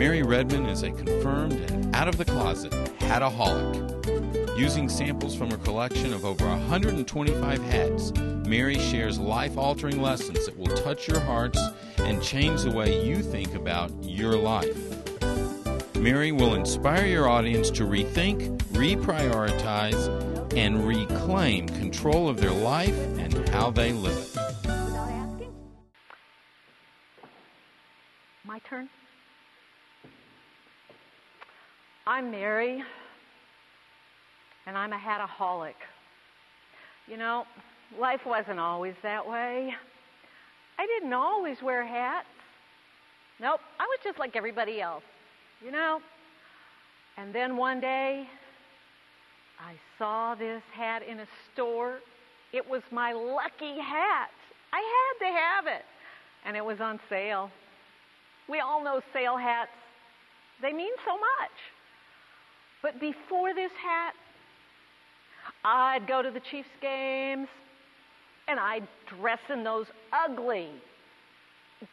Mary Redmond is a confirmed and out-of-the-closet hataholic. Using samples from her collection of over 125 hats, Mary shares life-altering lessons that will touch your hearts and change the way you think about your life. Mary will inspire your audience to rethink, reprioritize, and reclaim control of their life and how they live it. Without asking? My turn? I'm Mary, and I'm a hataholic. You know, life wasn't always that way. I didn't always wear hats. Nope, I was just like everybody else, you know. And then one day, I saw this hat in a store. It was my lucky hat. I had to have it. And it was on sale. We all know sale hats. They mean so much. But before this hat, I'd go to the Chiefs games, and I'd dress in those ugly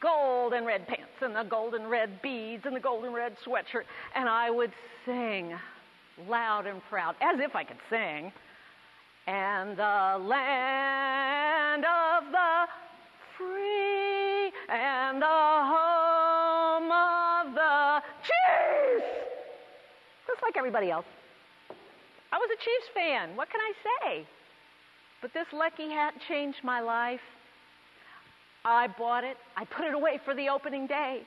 gold and red pants and the gold and red beads and the gold and red sweatshirt, and I would sing loud and proud, as if I could sing. And the land of the free and the home of the Chiefs. Just like everybody else. I was a Chiefs fan. What can I say? But this lucky hat changed my life. I bought it. I put it away for the opening day.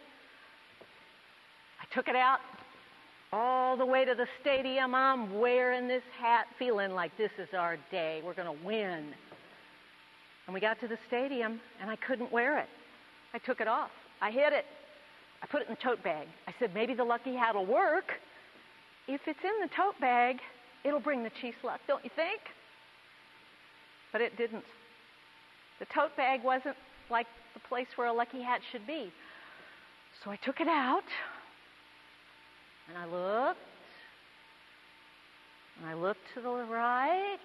I took it out all the way to the stadium. I'm wearing this hat, feeling like this is our day. We're going to win. And we got to the stadium, and I couldn't wear it. I took it off. I hid it. I put it in the tote bag. I said, maybe the lucky hat will work. If it's in the tote bag, it'll bring the Chiefs luck, don't you think? But it didn't. The tote bag wasn't like the place where a lucky hat should be. So I took it out, and I looked to the right.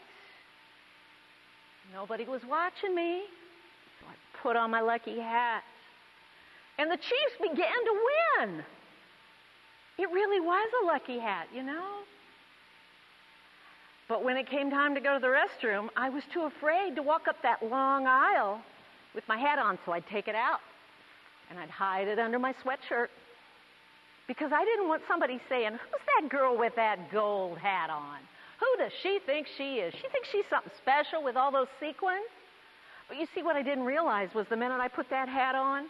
Nobody was watching me. So I put on my lucky hat. And the Chiefs began to win. It really was a lucky hat, you know. But when it came time to go to the restroom, I was too afraid to walk up that long aisle with my hat on, so I'd take it out and I'd hide it under my sweatshirt because I didn't want somebody saying, who's that girl with that gold hat on? Who does she think she is? She thinks she's something special with all those sequins? But you see, what I didn't realize was the minute I put that hat on,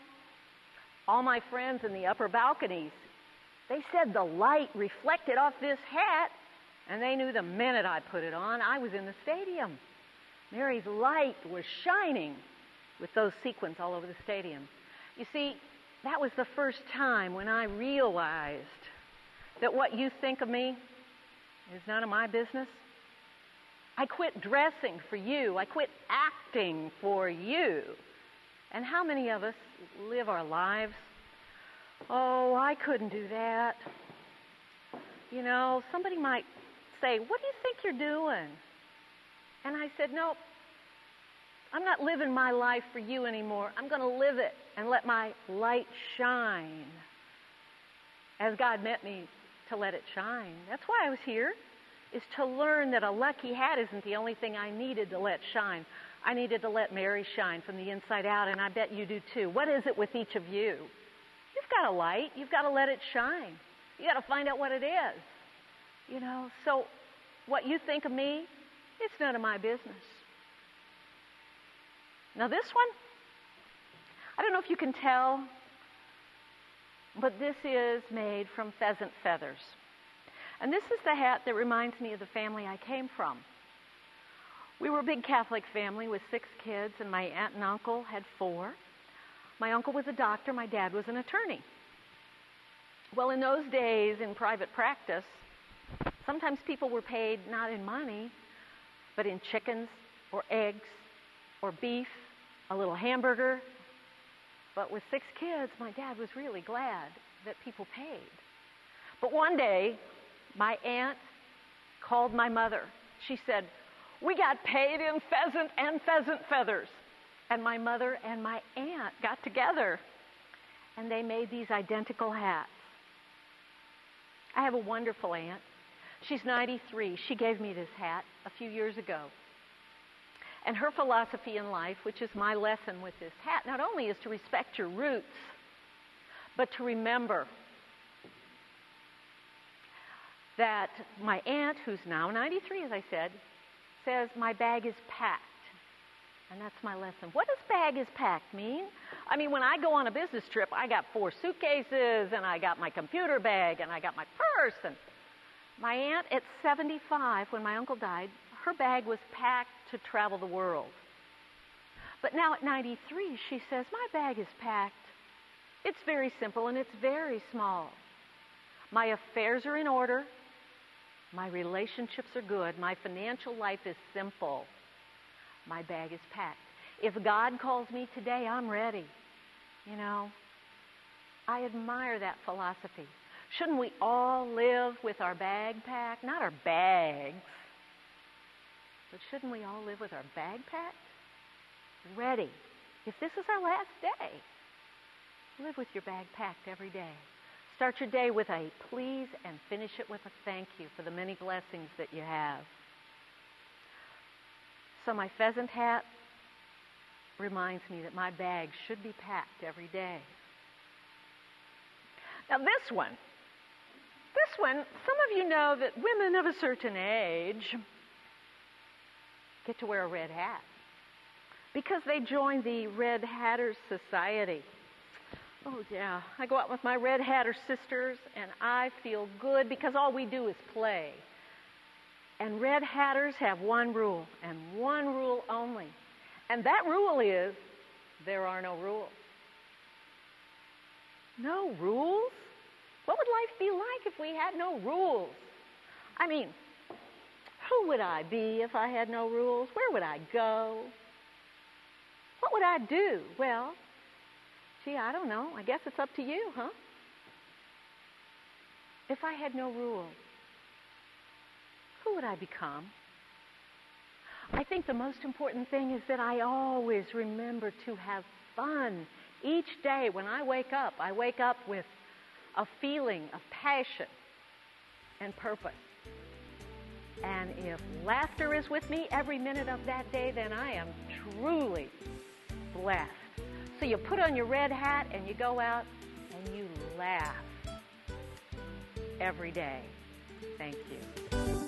all my friends in the upper balconies, they said the light reflected off this hat, and they knew the minute I put it on, I was in the stadium. Mary's light was shining with those sequins all over the stadium. You see, that was the first time when I realized that what you think of me is none of my business. I quit dressing for you. I quit acting for you. And how many of us live our lives? Oh, I couldn't do that. You know, somebody might say, what do you think you're doing? And I said, no, I'm not living my life for you anymore. I'm going to live it and let my light shine as God meant me to let it shine. That's why I was here, is to learn that a lucky hat isn't the only thing I needed to let shine. I needed to let Mary shine from the inside out, and I bet you do too. What is it with each of you? You've got a light. You've got to let it shine. You've got to find out what it is. You know, so what you think of me, it's none of my business. Now this one, I don't know if you can tell, but this is made from pheasant feathers. And this is the hat that reminds me of the family I came from. We were a big Catholic family with 6 kids, and my aunt and uncle had 4. My uncle was a doctor, my dad was an attorney. Well, in those days, in private practice, sometimes people were paid not in money, but in chickens or eggs or beef, a little hamburger. But with 6 kids, my dad was really glad that people paid. But one day, my aunt called my mother. She said, we got paid in pheasant and pheasant feathers. And my mother and my aunt got together, and they made these identical hats. I have a wonderful aunt. She's 93. She gave me this hat a few years ago. And her philosophy in life, which is my lesson with this hat, not only is to respect your roots, but to remember that my aunt, who's now 93, as I said, says my bag is packed. And that's my lesson. What does bag is packed mean? I mean, when I go on a business trip, I got 4 suitcases, and I got my computer bag, and I got my purse. And my aunt, at 75, when my uncle died, her bag was packed to travel the world. But now at 93, she says, my bag is packed. It's very simple, and it's very small. My affairs are in order. My relationships are good. My financial life is simple. My bag is packed. If God calls me today, I'm ready. You know, I admire that philosophy. Shouldn't we all live with our bag packed? Not our bags, but shouldn't we all live with our bag packed? Ready. If this is our last day, live with your bag packed every day. Start your day with a please and finish it with a thank you for the many blessings that you have. So my pheasant hat reminds me that my bag should be packed every day. Now this one, some of you know that women of a certain age get to wear a red hat because they join the Red Hatters Society. Oh yeah, I go out with my Red Hatter sisters and I feel good because all we do is play. And Red Hatters have one rule, and one rule only. And that rule is, there are no rules. No rules? What would life be like if we had no rules? I mean, who would I be if I had no rules? Where would I go? What would I do? Well, gee, I don't know. I guess it's up to you, huh? If I had no rules, who would I become? I think the most important thing is that I always remember to have fun. Each day when I wake up with a feeling of passion and purpose. And if laughter is with me every minute of that day, then I am truly blessed. So you put on your red hat and you go out and you laugh every day. Thank you.